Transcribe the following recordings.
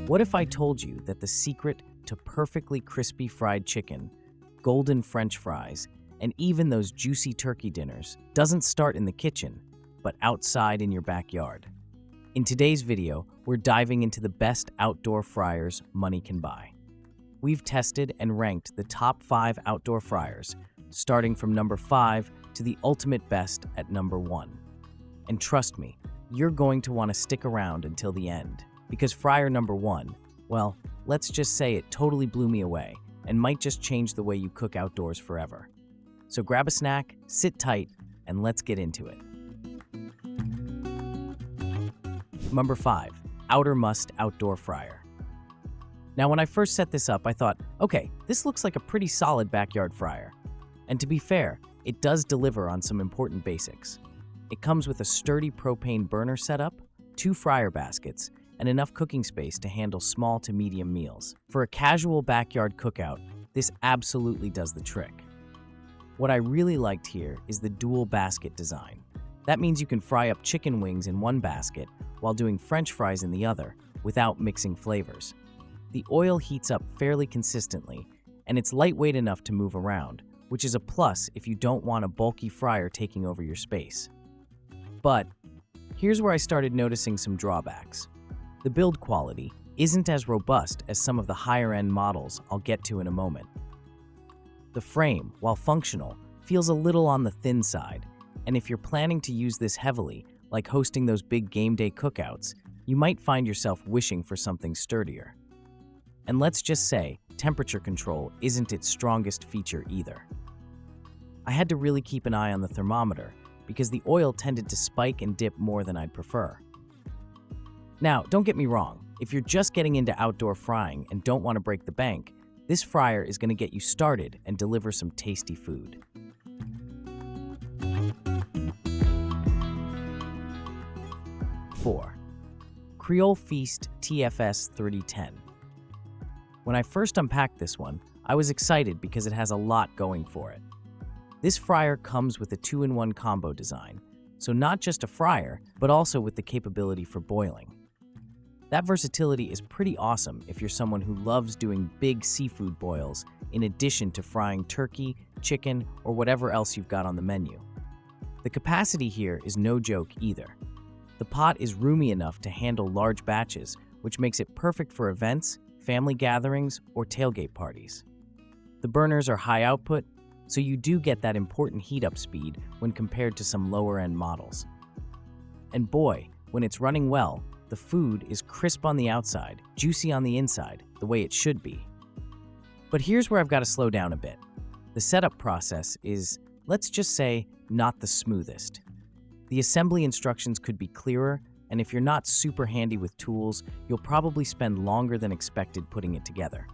What if I told you that the secret to perfectly crispy fried chicken, golden French fries, and even those juicy turkey dinners doesn't start in the kitchen, but outside in your backyard? In today's video, we're diving into the best outdoor fryers money can buy. We've tested and ranked the top 5 outdoor fryers, starting from number 5 to the ultimate best at number 1. And trust me, you're going to want to stick around until the end, because fryer number 1, well, let's just say it totally blew me away and might just change the way you cook outdoors forever. So grab a snack, sit tight, and let's get into it. Number 5, OuterMust Outdoor Fryer. Now, when I first set this up, I thought, okay, this looks like a pretty solid backyard fryer. And to be fair, it does deliver on some important basics. It comes with a sturdy propane burner setup, 2 fryer baskets, and enough cooking space to handle small to medium meals. For a casual backyard cookout, this absolutely does the trick. What I really liked here is the dual basket design. That means you can fry up chicken wings in one basket while doing French fries in the other without mixing flavors. The oil heats up fairly consistently, and it's lightweight enough to move around, which is a plus if you don't want a bulky fryer taking over your space. But here's where I started noticing some drawbacks. The build quality isn't as robust as some of the higher-end models I'll get to in a moment. The frame, while functional, feels a little on the thin side, and if you're planning to use this heavily, like hosting those big game day cookouts, you might find yourself wishing for something sturdier. And let's just say, temperature control isn't its strongest feature either. I had to really keep an eye on the thermometer because the oil tended to spike and dip more than I'd prefer. Now, don't get me wrong, if you're just getting into outdoor frying and don't want to break the bank, this fryer is going to get you started and deliver some tasty food. Four, CreoleFeast TFS3010. When I first unpacked this one, I was excited because it has a lot going for it. This fryer comes with a 2-in-1 combo design, so not just a fryer, but also with the capability for boiling. That versatility is pretty awesome if you're someone who loves doing big seafood boils in addition to frying turkey, chicken, or whatever else you've got on the menu. The capacity here is no joke either. The pot is roomy enough to handle large batches, which makes it perfect for events, family gatherings, or tailgate parties. The burners are high output, so you do get that important heat up speed when compared to some lower-end models. And boy, when it's running well, the food is crisp on the outside, juicy on the inside, the way it should be. But here's where I've got to slow down a bit. The setup process is, let's just say, not the smoothest. The assembly instructions could be clearer, and if you're not super handy with tools, you'll probably spend longer than expected putting it together.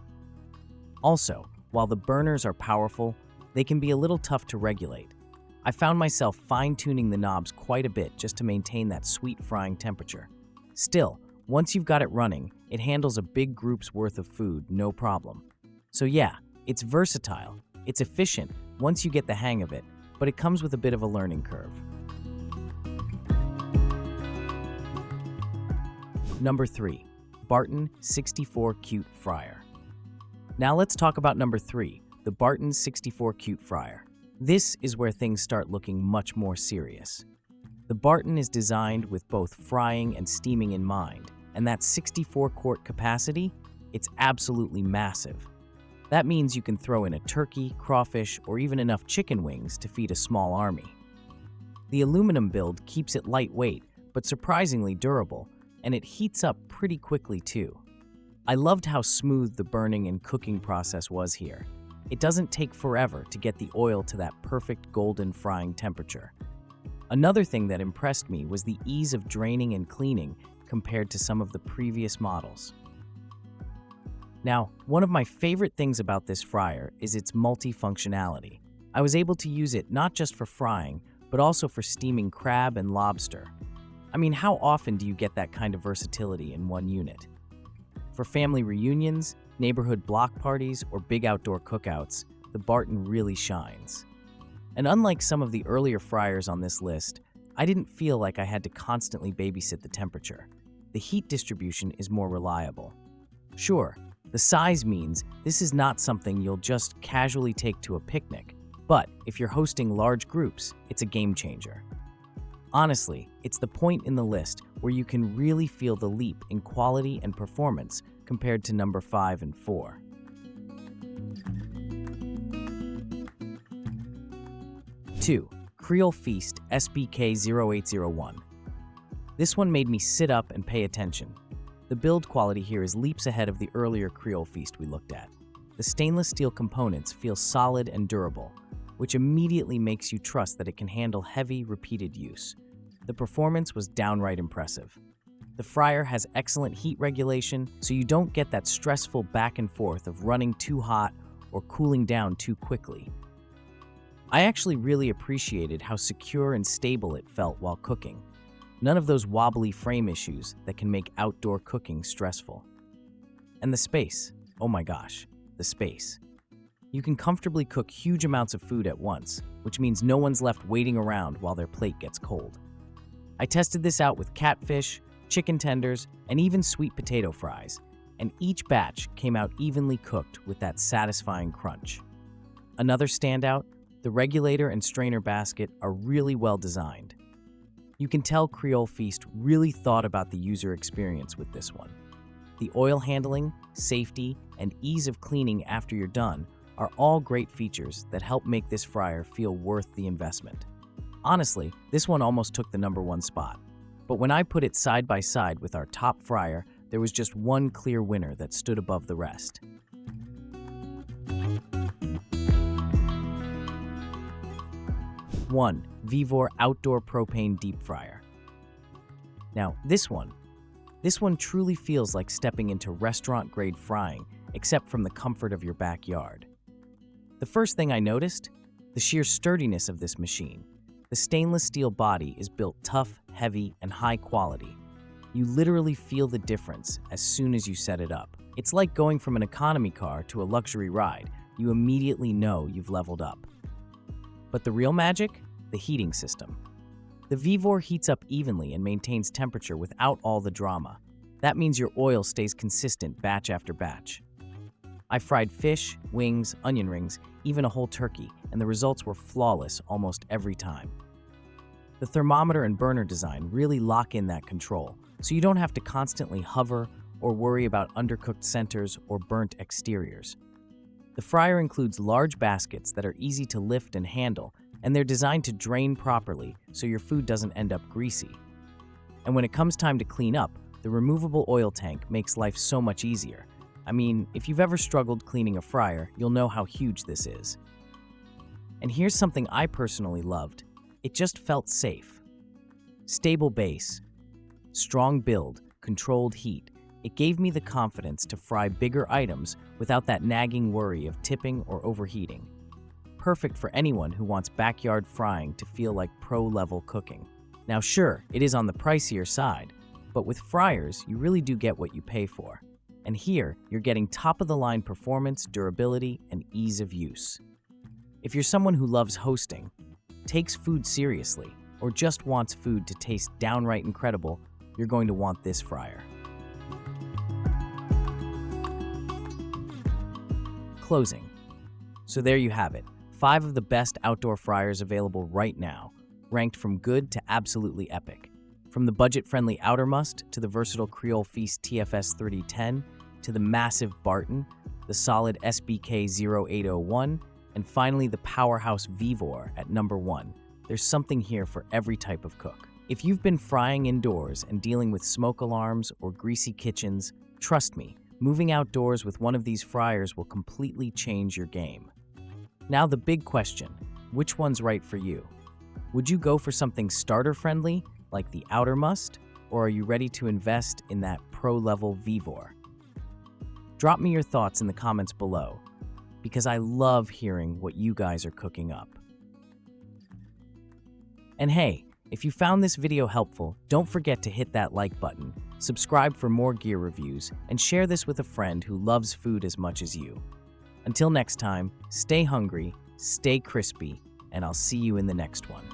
Also, while the burners are powerful, they can be a little tough to regulate. I found myself fine-tuning the knobs quite a bit just to maintain that sweet frying temperature. Still, once you've got it running, it handles a big group's worth of food, no problem. So yeah, it's versatile, it's efficient once you get the hang of it, but it comes with a bit of a learning curve. Number 3, Barton 64 Cute Fryer. Now let's talk about number 3, the Barton 64 Cute Fryer. This is where things start looking much more serious. The Barton is designed with both frying and steaming in mind, and that 64-quart capacity, it's absolutely massive. That means you can throw in a turkey, crawfish, or even enough chicken wings to feed a small army. The aluminum build keeps it lightweight, but surprisingly durable, and it heats up pretty quickly too. I loved how smooth the burning and cooking process was here. It doesn't take forever to get the oil to that perfect golden frying temperature. Another thing that impressed me was the ease of draining and cleaning compared to some of the previous models. Now, one of my favorite things about this fryer is its multifunctionality. I was able to use it not just for frying, but also for steaming crab and lobster. I mean, how often do you get that kind of versatility in one unit? For family reunions, neighborhood block parties, or big outdoor cookouts, the Barton really shines. And unlike some of the earlier fryers on this list, I didn't feel like I had to constantly babysit the temperature. The heat distribution is more reliable. Sure, the size means this is not something you'll just casually take to a picnic, but if you're hosting large groups, it's a game changer. Honestly, it's the point in the list where you can really feel the leap in quality and performance compared to number 5 and 4. Two, CreoleFeast SBK0801. This one made me sit up and pay attention. The build quality here is leaps ahead of the earlier CreoleFeast we looked at. The stainless steel components feel solid and durable, which immediately makes you trust that it can handle heavy, repeated use. The performance was downright impressive. The fryer has excellent heat regulation, so you don't get that stressful back and forth of running too hot or cooling down too quickly. I actually really appreciated how secure and stable it felt while cooking. None of those wobbly frame issues that can make outdoor cooking stressful. And the space. Oh my gosh, the space. You can comfortably cook huge amounts of food at once, which means no one's left waiting around while their plate gets cold. I tested this out with catfish, chicken tenders, and even sweet potato fries, and each batch came out evenly cooked with that satisfying crunch. Another standout, the regulator and strainer basket are really well designed. You can tell CreoleFeast really thought about the user experience with this one. The oil handling, safety, and ease of cleaning after you're done are all great features that help make this fryer feel worth the investment. Honestly, this one almost took the number 1 spot. But when I put it side by side with our top fryer, there was just one clear winner that stood above the rest. One, VEVOR Outdoor Propane Deep Fryer. Now, this one truly feels like stepping into restaurant-grade frying, except from the comfort of your backyard. The first thing I noticed? The sheer sturdiness of this machine. The stainless steel body is built tough, heavy, and high quality. You literally feel the difference as soon as you set it up. It's like going from an economy car to a luxury ride. You immediately know you've leveled up. But the real magic? The heating system. The VEVOR heats up evenly and maintains temperature without all the drama. That means your oil stays consistent batch after batch. I fried fish, wings, onion rings, even a whole turkey, and the results were flawless almost every time. The thermometer and burner design really lock in that control, so you don't have to constantly hover or worry about undercooked centers or burnt exteriors. The fryer includes large baskets that are easy to lift and handle, and they're designed to drain properly so your food doesn't end up greasy. And when it comes time to clean up, the removable oil tank makes life so much easier. I mean, if you've ever struggled cleaning a fryer, you'll know how huge this is. And here's something I personally loved. It just felt safe. Stable base, strong build, controlled heat. It gave me the confidence to fry bigger items without that nagging worry of tipping or overheating. Perfect for anyone who wants backyard frying to feel like pro-level cooking. Now sure, it is on the pricier side, but with fryers, you really do get what you pay for. And here, you're getting top-of-the-line performance, durability, and ease of use. If you're someone who loves hosting, takes food seriously, or just wants food to taste downright incredible, you're going to want this fryer. Closing. So there you have it, 5 of the best outdoor fryers available right now, ranked from good to absolutely epic. From the budget-friendly OuterMust to the versatile CreoleFeast TFS3010 to the massive Barton, the solid SBK0801, and finally the powerhouse VEVOR at number 1. There's something here for every type of cook. If you've been frying indoors and dealing with smoke alarms or greasy kitchens, trust me, moving outdoors with one of these fryers will completely change your game. Now the big question, which one's right for you? Would you go for something starter-friendly, like the OuterMust, or are you ready to invest in that pro-level VEVOR? Drop me your thoughts in the comments below, because I love hearing what you guys are cooking up. And hey, if you found this video helpful, don't forget to hit that like button, subscribe for more gear reviews, and share this with a friend who loves food as much as you. Until next time, stay hungry, stay crispy, and I'll see you in the next one.